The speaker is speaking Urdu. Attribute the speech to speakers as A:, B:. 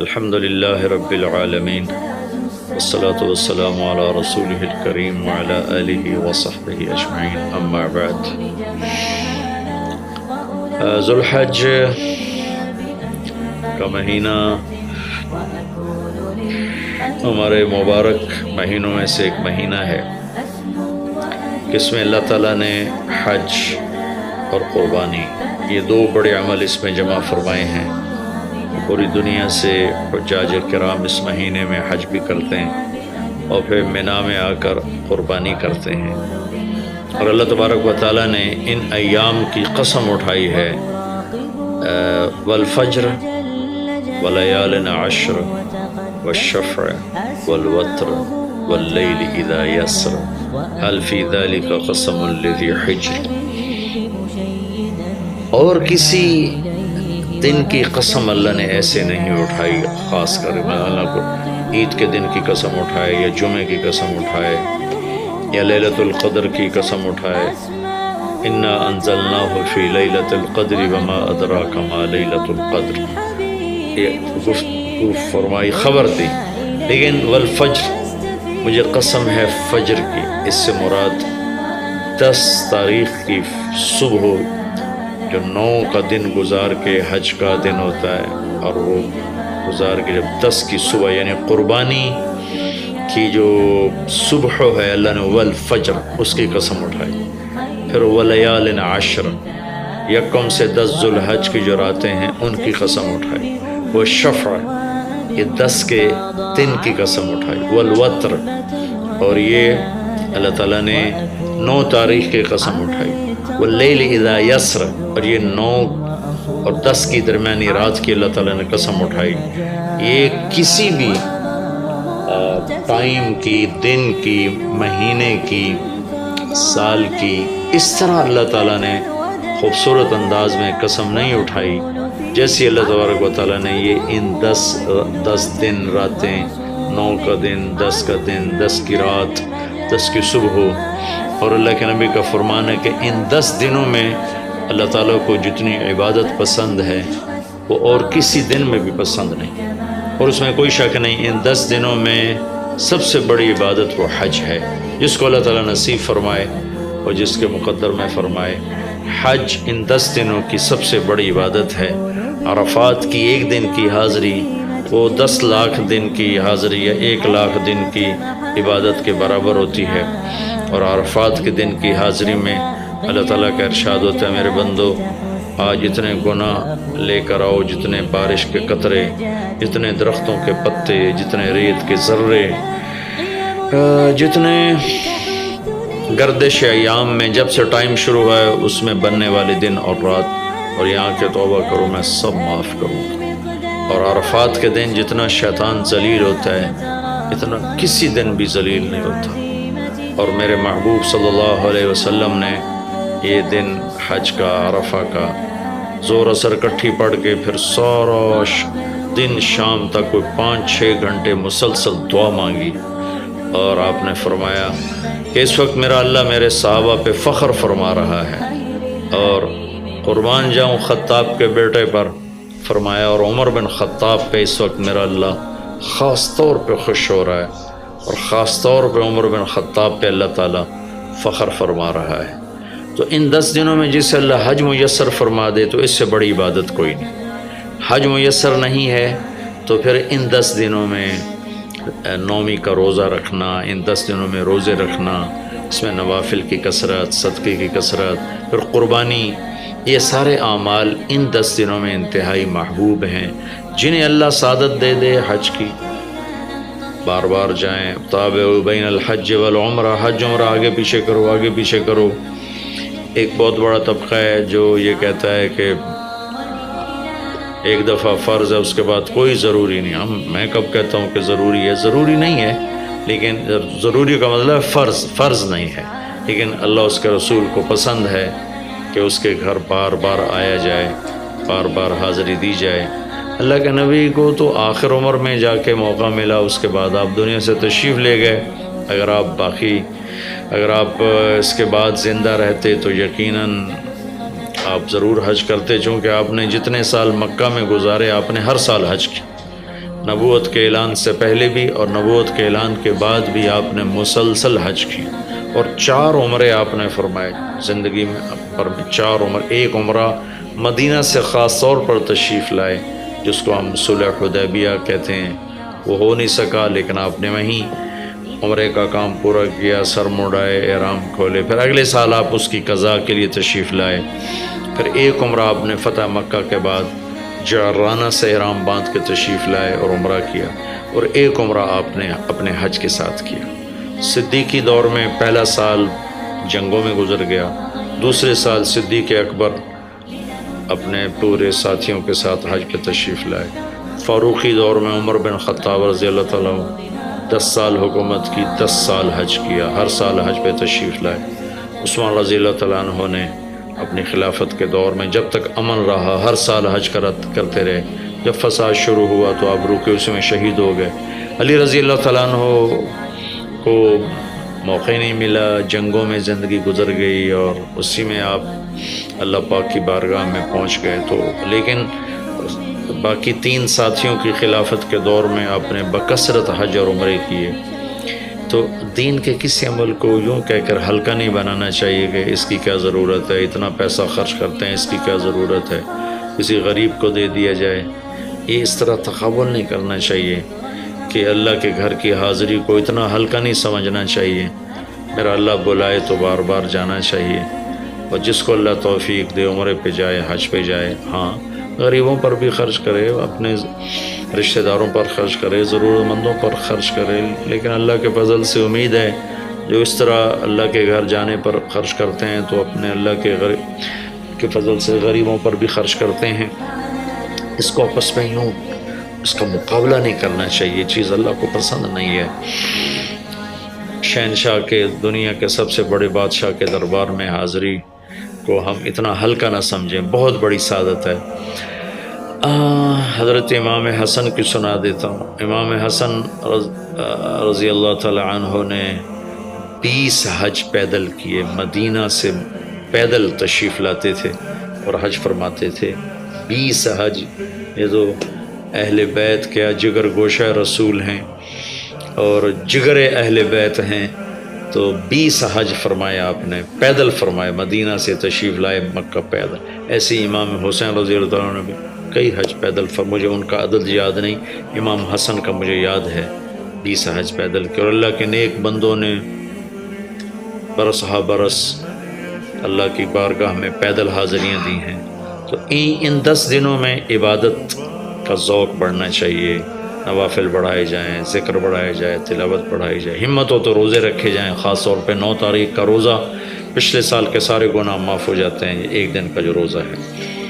A: الحمد لله رب العالمين والصلاة والسلام على رسوله الكريم وعلى آله وصحبه أجمعين أما بعد ذو الحج کا مہینہ ہمارے مبارک مہینوں میں سے ایک مہینہ ہے جس میں اللہ تعالیٰ نے حج اور قربانی یہ دو بڑے عمل اس میں جمع فرمائے ہیں۔ پوری دنیا سے حجاج کرام اس مہینے میں حج بھی کرتے ہیں اور پھر مینا میں آ کر قربانی کرتے ہیں، اور اللہ تبارک و تعالیٰ نے ان ایام کی قسم اٹھائی ہے، والفجر ولیال عشر والشفع والوتر واللیل اذا یسر هل فی ذلک قسم لذی حجر۔ اور کسی دن کی قسم اللہ نے ایسے نہیں اٹھائی، خاص کر اللہ کو عید کے دن کی قسم اٹھائے یا جمعے کی قسم اٹھائے یا لیلۃ القدر کی قسم اٹھائے، انا انزلناہ فی لیلۃ القدر وما ادراک ما لیلۃ القدر، یہ فرمائی خبر دی۔ لیکن والفجر، مجھے قسم ہے فجر کی، اس سے مراد 10 تاریخ کی صبح جو 9 کا دن گزار کے حج کا دن ہوتا ہے، اور وہ گزار کے جب 10 کی صبح یعنی قربانی کی جو صبح ہے، اللہ نے والفجر اس کی قسم اٹھائی۔ پھر ولیال عشر، یکم سے 10 ذو الحج کی جو راتیں ہیں ان کی قسم اٹھائی۔ وہ شفع، یہ 10 کے دن کی قسم اٹھائی۔ والوتر، اور یہ اللہ تعالیٰ نے 9 تاریخ کی قسم اٹھائی۔ واللیل اذا یسر، اور یہ 9 اور 10 کی درمیانی رات کی اللہ تعالیٰ نے قسم اٹھائی۔ یہ کسی بھی ٹائم کی، دن کی، مہینے کی، سال کی، اس طرح اللہ تعالیٰ نے خوبصورت انداز میں قسم نہیں اٹھائی جیسی اللہ تبارک و تعالیٰ نے یہ ان 10 دن راتیں، 9 کا دن، 10 کا دن، 10 کی رات، 10 کی صبح، اور اللہ کے نبی کا فرمان ہے کہ ان 10 دنوں میں اللہ تعالیٰ کو جتنی عبادت پسند ہے وہ اور کسی دن میں بھی پسند نہیں، اور اس میں کوئی شک نہیں، ان 10 دنوں میں سب سے بڑی عبادت وہ حج ہے، جس کو اللہ تعالیٰ نصیب فرمائے اور جس کے مقدر میں فرمائے۔ حج ان 10 دنوں کی سب سے بڑی عبادت ہے۔ عرفات کی 1 دن کی حاضری وہ 10 لاکھ دن کی حاضری یا 1 لاکھ دن کی عبادت کے برابر ہوتی ہے، اور عرفات کے دن کی حاضری میں اللہ تعالیٰ کا ارشاد ہوتا ہے، میرے بندو آج جتنے گناہ لے کر آؤ، جتنے بارش کے قطرے، جتنے درختوں کے پتے، جتنے ریت کے ذرے، جتنے گردش ایام میں جب سے ٹائم شروع ہوا ہے اس میں بننے والے دن اور رات، اور یہاں کے توبہ کرو میں سب معاف کروں گا۔ اور عرفات کے دن جتنا شیطان ذلیل ہوتا ہے اتنا کسی دن بھی ذلیل نہیں ہوتا، اور میرے محبوب صلی اللہ علیہ وسلم نے یہ دن حج کا، عرفہ کا زور اثر کٹھی پڑھ کے پھر سارا دن شام تک کوئی 5-6 گھنٹے مسلسل دعا مانگی، اور آپ نے فرمایا کہ اس وقت میرا اللہ میرے صحابہ پہ فخر فرما رہا ہے، اور قربان جاؤں خطاب کے بیٹے پر، فرمایا، اور عمر بن خطاب پہ اس وقت میرا اللہ خاص طور پہ خوش ہو رہا ہے، اور خاص طور پہ عمر بن خطاب پہ اللہ تعالیٰ فخر فرما رہا ہے۔ تو ان 10 دنوں میں جسے اللہ حج میسر فرما دے تو اس سے بڑی عبادت کوئی نہیں۔ حج میسر نہیں ہے تو پھر ان 10 دنوں میں نومی کا روزہ رکھنا، ان 10 دنوں میں روزے رکھنا، اس میں نوافل کی کثرت، صدقے کی کثرت، پھر قربانی، یہ سارے اعمال ان 10 دنوں میں انتہائی محبوب ہیں۔ جنہیں اللہ سعادت دے دے حج کی، بار بار جائیں، تابعوا بین الحج والعمرہ، حج عمرہ آگے پیچھے کرو، آگے پیچھے کرو۔ ایک بہت بڑا طبقہ ہے جو یہ کہتا ہے کہ ایک دفعہ فرض ہے اس کے بعد کوئی ضروری نہیں۔ میں کب کہتا ہوں کہ ضروری ہے؟ ضروری نہیں ہے، لیکن ضروری کا مطلب فرض نہیں ہے، لیکن اللہ اس کے رسول کو پسند ہے کہ اس کے گھر بار بار آیا جائے، بار بار حاضری دی جائے۔ اللہ کے نبی کو تو آخر عمر میں جا کے موقع ملا، اس کے بعد آپ دنیا سے تشریف لے گئے۔ اگر آپ اس کے بعد زندہ رہتے تو یقیناً آپ ضرور حج کرتے، چونکہ آپ نے جتنے سال مکہ میں گزارے آپ نے ہر سال حج کیا، نبوت کے اعلان سے پہلے بھی اور نبوت کے اعلان کے بعد بھی آپ نے مسلسل حج کی، اور 4 عمرے آپ نے فرمائے زندگی میں پر 4 عمر۔ ایک عمرہ مدینہ سے خاص طور پر تشریف لائے، جس کو ہم صلح حدیبیہ کہتے ہیں، وہ ہو نہیں سکا، لیکن آپ نے وہیں عمرے کا کام پورا کیا، سر مڑائے، احرام کھولے، پھر اگلے سال آپ اس کی قضاء کے لیے تشریف لائے۔ پھر ایک عمرہ آپ نے فتح مکہ کے بعد جعرانہ سے احرام باندھ کے تشریف لائے اور عمرہ کیا، اور ایک عمرہ آپ نے اپنے حج کے ساتھ کیا۔ صدیقی دور میں پہلا سال جنگوں میں گزر گیا، دوسرے سال صدیق اکبر اپنے پورے ساتھیوں کے ساتھ حج پہ تشریف لائے۔ فاروقی دور میں عمر بن خطاب رضی اللہ تعالیٰ 10 سال حکومت کی، 10 سال حج کیا، ہر سال حج پہ تشریف لائے۔ عثمان رضی اللہ تعالیٰ عنہ نے اپنی خلافت کے دور میں جب تک امن رہا ہر سال حج کرتے رہے، جب فساد شروع ہوا تو آپ رکے، اس میں شہید ہو گئے۔ علی رضی اللہ تعالیٰ عنہ کو موقع نہیں ملا، جنگوں میں زندگی گزر گئی، اور اسی میں آپ اللہ پاک کی بارگاہ میں پہنچ گئے۔ تو لیکن باقی 3 ساتھیوں کی خلافت کے دور میں آپ نے بکثرت حج اور عمرے کیے۔ تو دین کے کسی عمل کو یوں کہہ کر ہلکا نہیں بنانا چاہیے کہ اس کی کیا ضرورت ہے، اتنا پیسہ خرچ کرتے ہیں، اس کی کیا ضرورت ہے، کسی غریب کو دے دیا جائے۔ یہ اس طرح تقابل نہیں کرنا چاہیے کہ اللہ کے گھر کی حاضری کو اتنا ہلکا نہیں سمجھنا چاہیے۔ میرا اللہ بلائے تو بار بار جانا چاہیے، اور جس کو اللہ توفیق دے عمرے پہ جائے، حج پہ جائے۔ ہاں، غریبوں پر بھی خرچ کرے، اپنے رشتہ داروں پر خرچ کرے، ضرورت مندوں پر خرچ کرے، لیکن اللہ کے فضل سے امید ہے جو اس طرح اللہ کے گھر جانے پر خرچ کرتے ہیں تو اپنے اللہ کے فضل سے غریبوں پر بھی خرچ کرتے ہیں۔ اس کو آپس میں یوں اس کا مقابلہ نہیں کرنا چاہیے، یہ چیز اللہ کو پسند نہیں ہے۔ شہنشاہ کے، دنیا کے سب سے بڑے بادشاہ کے دربار میں حاضری کو ہم اتنا ہلکا نہ سمجھیں، بہت بڑی سعادت ہے۔ حضرت امام حسن کی سنا دیتا ہوں۔ امام حسن رضی اللہ تعالی عنہ نے 20 حج پیدل کیے، مدینہ سے پیدل تشریف لاتے تھے اور حج فرماتے تھے۔ 20 حج، یہ تو اہل بیت کیا جگر گوشہ رسول ہیں اور جگر اہل بیت ہیں، تو 20 حج فرمایا آپ نے، پیدل فرمایا، مدینہ سے تشریف لائے مکہ پیدل۔ ایسے امام حسین رضی اللہ عنہ نے بھی کئی حج پیدل مجھے ان کا عدد یاد نہیں، امام حسن کا مجھے یاد ہے 20 حج پیدل کے، اور اللہ کے نیک بندوں نے برس ہا برس اللہ کی بارگاہ میں پیدل حاضریاں دی ہیں۔ تو ان 10 دنوں میں عبادت کا ذوق بڑھنا چاہیے، نوافل بڑھائے جائیں، ذکر بڑھائے جائے، تلاوت بڑھائی جائے، ہمت ہو تو روزے رکھے جائیں، خاص طور پہ 9 تاریخ کا روزہ، پچھلے سال کے سارے گناہ معاف ہو جاتے ہیں، ایک دن کا جو روزہ ہے۔